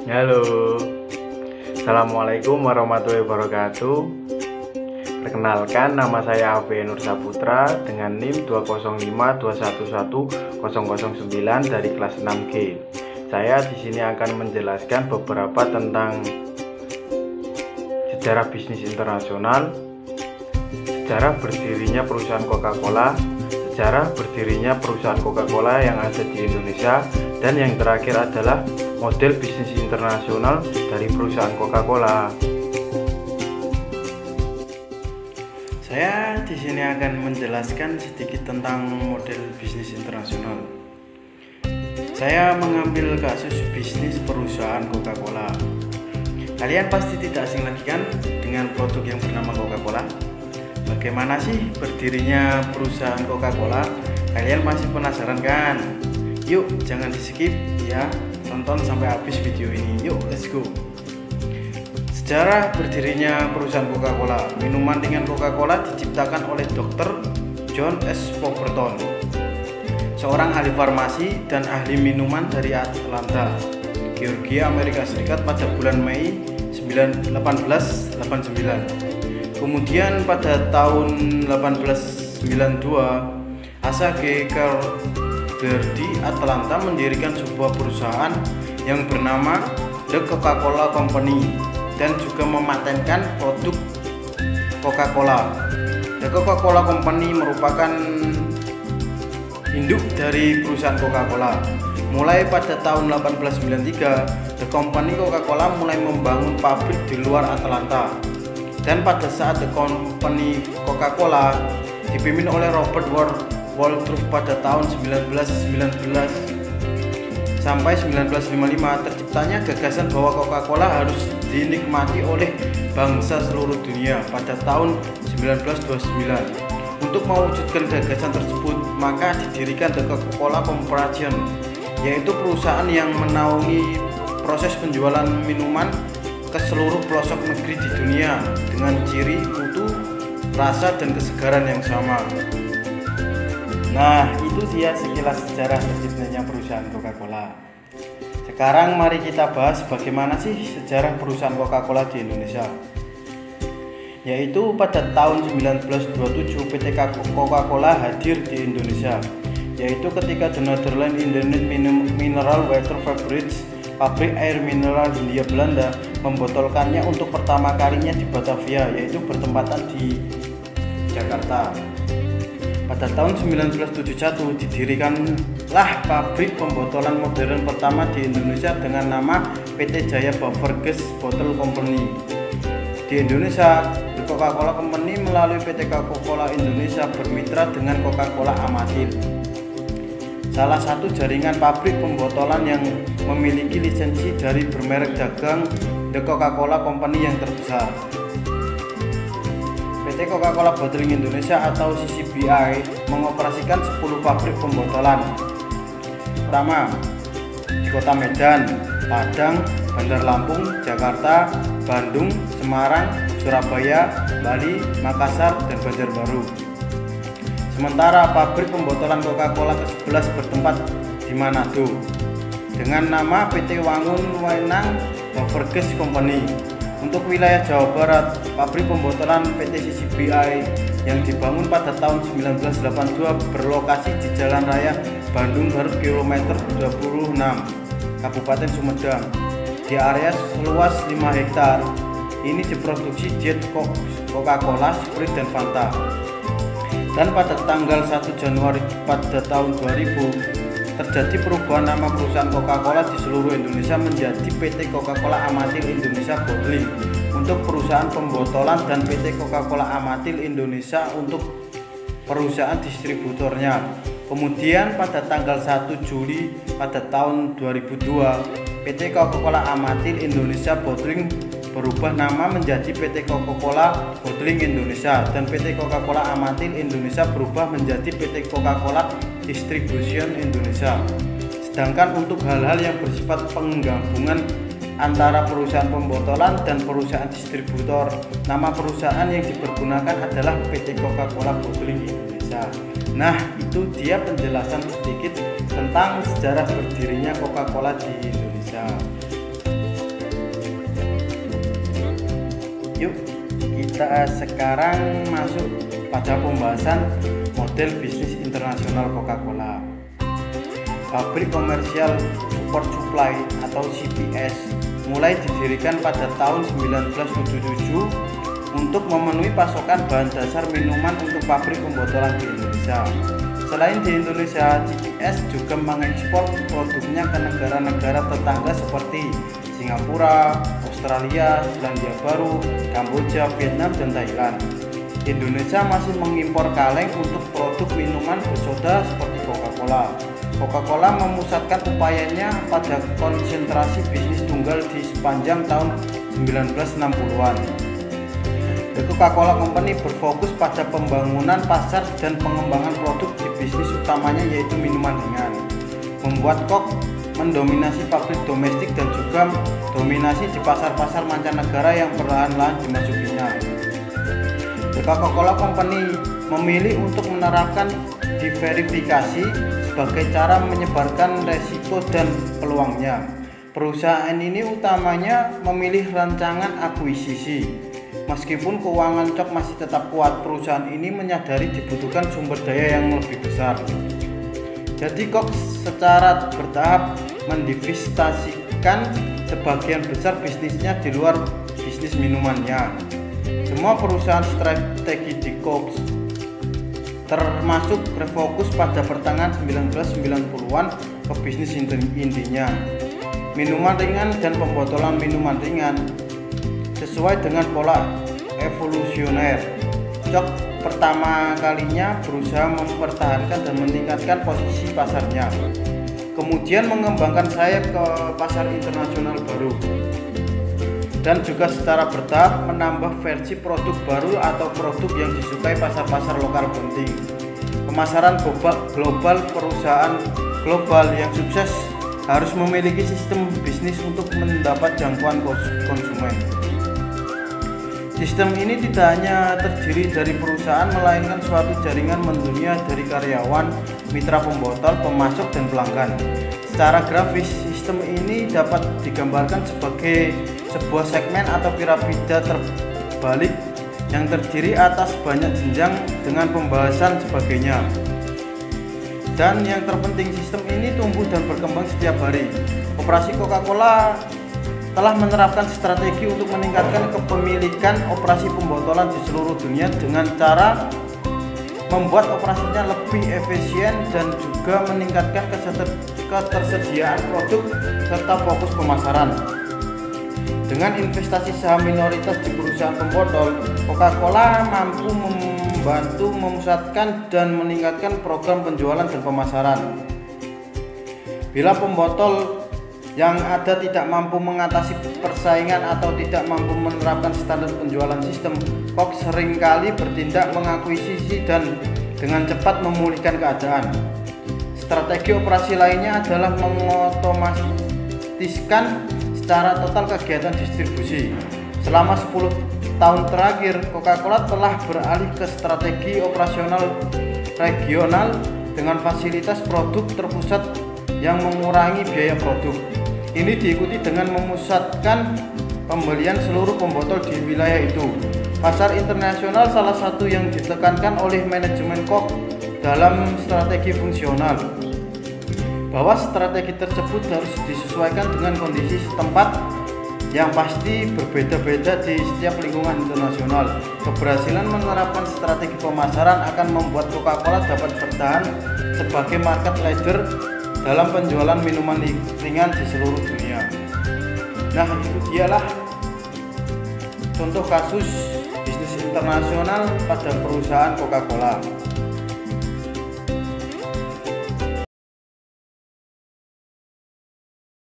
Halo, Assalamualaikum warahmatullahi wabarakatuh. Perkenalkan, nama saya Abe Nur Saputra dengan NIM 205211009 dari kelas 6G. Saya di sini akan menjelaskan beberapa tentang sejarah bisnis internasional, sejarah berdirinya perusahaan Coca-Cola, sejarah berdirinya perusahaan Coca-Cola yang ada di Indonesia, dan yang terakhir adalah model bisnis internasional dari perusahaan Coca-Cola. Saya di sini akan menjelaskan sedikit tentang model bisnis internasional. Saya mengambil kasus bisnis perusahaan Coca-Cola. Kalian pasti tidak asing lagi kan dengan produk yang bernama Coca-Cola? Bagaimana sih berdirinya perusahaan Coca-Cola? Kalian masih penasaran kan? Yuk, jangan di skip ya, tonton sampai habis video ini. Yuk, let's go. Sejarah berdirinya perusahaan Coca-Cola. Minuman ringan Coca-Cola diciptakan oleh Dr. John S. Pemberton, seorang ahli farmasi dan ahli minuman dari Atlanta, Georgia, Amerika Serikat pada bulan Mei 1889. Kemudian pada tahun 1892, Asa G. Carter di Atlanta mendirikan sebuah perusahaan yang bernama The Coca-Cola Company dan juga mematenkan produk Coca-Cola. The Coca-Cola Company merupakan induk dari perusahaan Coca-Cola. Mulai pada tahun 1893, The Company Coca-Cola mulai membangun pabrik di luar Atlanta. Dan pada saat The Company Coca-Cola dipimpin oleh Robert Waltrip pada tahun 1919 sampai 1955, terciptanya gagasan bahwa Coca-Cola harus dinikmati oleh bangsa seluruh dunia pada tahun 1929. Untuk mewujudkan gagasan tersebut, maka didirikan The Coca-Cola Corporation, yaitu perusahaan yang menaungi proses penjualan minuman ke seluruh pelosok negeri di dunia dengan ciri mutu, rasa, dan kesegaran yang sama. Nah, itu dia sekilas sejarah terciptanya perusahaan Coca-Cola. Sekarang mari kita bahas bagaimana sih sejarah perusahaan Coca-Cola di Indonesia. Yaitu pada tahun 1927 PT Coca-Cola hadir di Indonesia, yaitu ketika The Netherlands Indonesian Mineral Water Fabrics, pabrik air mineral Hindia Belanda, membotolkannya untuk pertama kalinya di Batavia, yaitu bertempatan di Jakarta. Pada tahun 1971 didirikanlah pabrik pembotolan modern pertama di Indonesia dengan nama PT Jaya Beverage Bottle Company. Di Indonesia, The Coca-Cola Company melalui PT Coca-Cola Indonesia bermitra dengan Coca-Cola Amatil, salah satu jaringan pabrik pembotolan yang memiliki lisensi dari bermerek dagang The Coca-Cola Company yang terbesar. PT Coca-Cola Bottling Indonesia atau CCBI mengoperasikan 10 pabrik pembotolan. Pertama, di Kota Medan, Padang, Bandar Lampung, Jakarta, Bandung, Semarang, Surabaya, Bali, Makassar, dan Banjarbaru. Sementara pabrik pembotolan Coca-Cola ke-11 bertempat di Manado dengan nama PT Wangun Wenang Beverage Company. Untuk wilayah Jawa Barat, pabrik pembotolan PT CCBI yang dibangun pada tahun 1982 berlokasi di Jalan Raya Bandung Garut kilometer 26, Kabupaten Sumedang, di area seluas 5 hektar. Ini diproduksi Diet Coca-Cola, Sprite, dan Fanta. Dan pada tanggal 1 Januari pada tahun 2000 terjadi perubahan nama perusahaan Coca-Cola di seluruh Indonesia menjadi PT Coca-Cola Amatil Indonesia Bottling untuk perusahaan pembotolan dan PT Coca-Cola Amatil Indonesia untuk perusahaan distributornya. Kemudian pada tanggal 1 Juli pada tahun 2002, PT Coca-Cola Amatil Indonesia Bottling berubah nama menjadi PT Coca-Cola Bottling Indonesia, dan PT Coca-Cola Amatil Indonesia berubah menjadi PT Coca-Cola Distribution Indonesia. Sedangkan untuk hal-hal yang bersifat penggabungan antara perusahaan pembotolan dan perusahaan distributor, nama perusahaan yang dipergunakan adalah PT Coca-Cola Bottling Indonesia. Nah, itu dia penjelasan sedikit tentang sejarah berdirinya Coca-Cola di Indonesia. Yuk kita sekarang masuk pada pembahasan model bisnis internasional Coca-Cola. Pabrik Komersial Support Supply atau CPS mulai didirikan pada tahun 1977 untuk memenuhi pasokan bahan dasar minuman untuk pabrik pembotolan di Indonesia. Selain di Indonesia, CPS juga mengekspor produknya ke negara-negara tetangga seperti Singapura, Australia, Selandia Baru, Kamboja, Vietnam, dan Thailand. Indonesia masih mengimpor kaleng untuk produk minuman bersoda seperti Coca-Cola. Coca-Cola memusatkan upayanya pada konsentrasi bisnis tunggal di sepanjang tahun 1960-an. The Coca-Cola Company berfokus pada pembangunan pasar dan pengembangan produk di bisnis utamanya yaitu minuman ringan. Membuat Coke mendominasi pabrik domestik dan juga dominasi di pasar-pasar mancanegara yang perlahan-lahan dimasukinya. The Coca-Cola Company memilih untuk menerapkan diverifikasi sebagai cara menyebarkan resiko dan peluangnya. Perusahaan ini utamanya memilih rancangan akuisisi. Meskipun keuangan Coke masih tetap kuat, perusahaan ini menyadari dibutuhkan sumber daya yang lebih besar. Jadi Coke secara bertahap mendivestasikan sebagian besar bisnisnya di luar bisnis minumannya. Semua perusahaan strategi di Coke termasuk refokus pada pertengahan 1990-an ke bisnis intinya, minuman ringan dan pembotolan minuman ringan. Sesuai dengan pola evolusioner, Coke pertama kalinya berusaha mempertahankan dan meningkatkan posisi pasarnya, kemudian mengembangkan sayap ke pasar internasional baru, dan juga secara bertahap menambah versi produk baru atau produk yang disukai pasar-pasar lokal penting. Pemasaran global, perusahaan global yang sukses harus memiliki sistem bisnis untuk mendapat jangkauan konsumen. Sistem ini tidak hanya terdiri dari perusahaan, melainkan suatu jaringan mendunia dari karyawan, mitra pembotol, pemasok, dan pelanggan. Secara grafis, sistem ini dapat digambarkan sebagai sebuah segmen atau piramida terbalik yang terdiri atas banyak jenjang dengan pembahasan sebagainya. Dan yang terpenting, sistem ini tumbuh dan berkembang setiap hari. Operasi Coca-Cola telah menerapkan strategi untuk meningkatkan kepemilikan operasi pembotolan di seluruh dunia dengan cara membuat operasinya lebih efisien dan juga meningkatkan ketersediaan produk serta fokus pemasaran. Dengan investasi saham minoritas di perusahaan pembotol, Coca-Cola mampu membantu memusatkan dan meningkatkan program penjualan dan pemasaran. Bila pembotol yang ada tidak mampu mengatasi persaingan atau tidak mampu menerapkan standar penjualan sistem, Coke seringkali bertindak mengakuisisi dan dengan cepat memulihkan keadaan. Strategi operasi lainnya adalah mengotomatiskan secara total kegiatan distribusi. Selama 10 tahun terakhir, Coca-Cola telah beralih ke strategi operasional regional dengan fasilitas produk terpusat yang mengurangi biaya produk. Ini diikuti dengan memusatkan pembelian seluruh pembotol di wilayah itu. Pasar internasional salah satu yang ditekankan oleh manajemen Coke dalam strategi fungsional. Bahwa strategi tersebut harus disesuaikan dengan kondisi setempat yang pasti berbeda-beda di setiap lingkungan internasional. Keberhasilan menerapkan strategi pemasaran akan membuat Coca-Cola dapat bertahan sebagai market leader dalam penjualan minuman ringan di seluruh dunia. Nah, itu dialah contoh kasus bisnis internasional pada perusahaan Coca-Cola.